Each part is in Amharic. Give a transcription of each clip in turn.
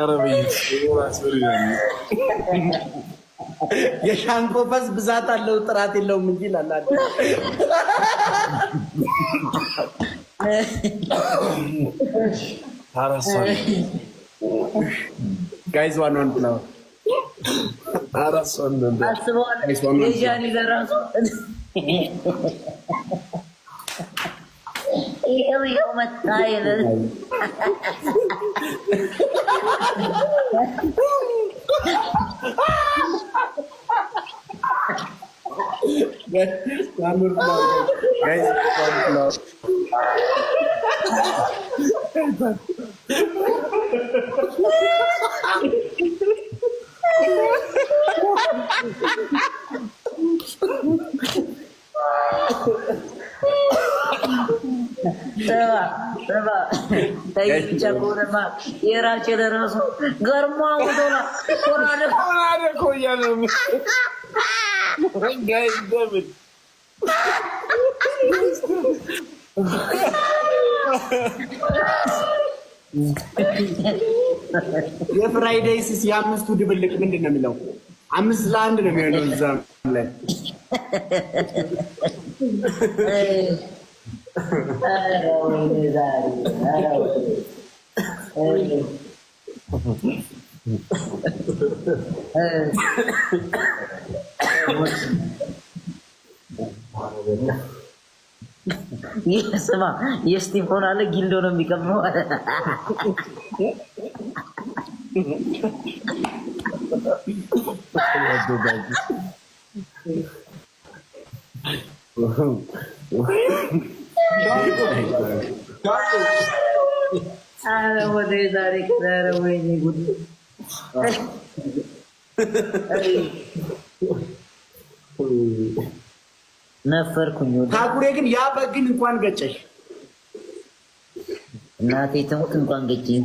አረብይ የሻንቆ ፈስ ብዛት አለው ጥራት የለውም እንጂ ላላለ ጋይዝ ዋን ነው አራሶን ነው አስበዋል የጃኒ ለራሱ ይሄው መታየለ ጨቁርማ የራቼ ለራሱ ገርማ ወዶላ ኮራደ ኮያለ ጋይስ ደብል የፍራይዴይስ የአምስቱ ድብልቅ ምንድን ነው የሚለው? 5-1 ነው የሚሆነው እዛ ላይ ስማ የስቲፎን አለ ጊልዶ ነው የሚቀመው አረ ወደ ዛሬ ከዛሬ ወይኔ ጉድ ነፈርኩኝ። ታኩሬ ግን ያ በግን እንኳን ገጨሽ እናቴ ተሙት እንኳን ገጨኝ።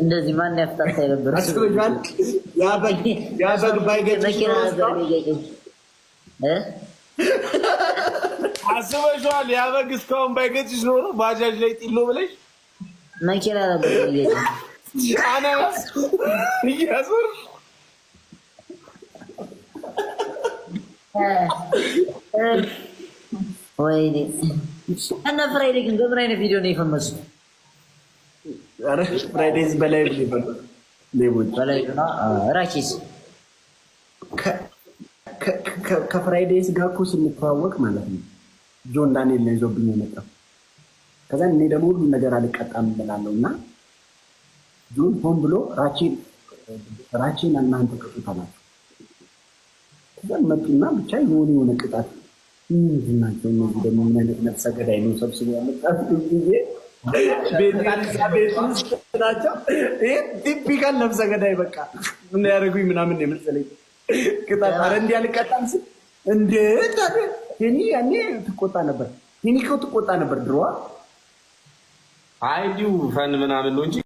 እንደዚህ ማን ያፍታታ ነበር? አስበጃል ያ በግ ባይገጨሽ አስበሽዋል? ያ በግ እስካሁን ባይገጭሽ ኖሮ ባጃጅ ላይ ጥሎ ብለሽ መኪና ነበር ይገጭ አናስ ይያዙር ወይኔ እና ፍራይዴ ግን በምን አይነት ቪዲዮ ነው የፈመሱት? አረ ፍራይዴይስ በላይ ሌቦች በላይ ነው። ራኪስ ከፍራይዴይስ ጋር እኮ ስንተዋወቅ ማለት ነው ጆን ዳንኤል ነው ይዞብኝ የመጣው። ከዛ እኔ ደግሞ ሁሉ ነገር አልቀጣም እላለሁ እና ጆን ሆን ብሎ ራቺን እናንተ ቅጡታላችሁ። ከዛ መጡና ብቻ የሆነ ቅጣት ምንድን ናቸው እነዚህ ደግሞ ምን አይነት ነፍሰ ገዳይ ነው ሰብስቦ ያመጣት ጊዜ ቤት ናቸው። ይህ ቲፒካል ነፍሰ ገዳይ በቃ ምን ያደርጉኝ ምናምን የመሰለኝ ቅጣት። ኧረ እንዲህ አልቀጣም ስል እንዴት ቴኒ ያኔ ትቆጣ ነበር። ቴኒ እኮ ትቆጣ ነበር ድሮዋ። አይ እንዲሁ ፈን ምናምን ነው እንጂ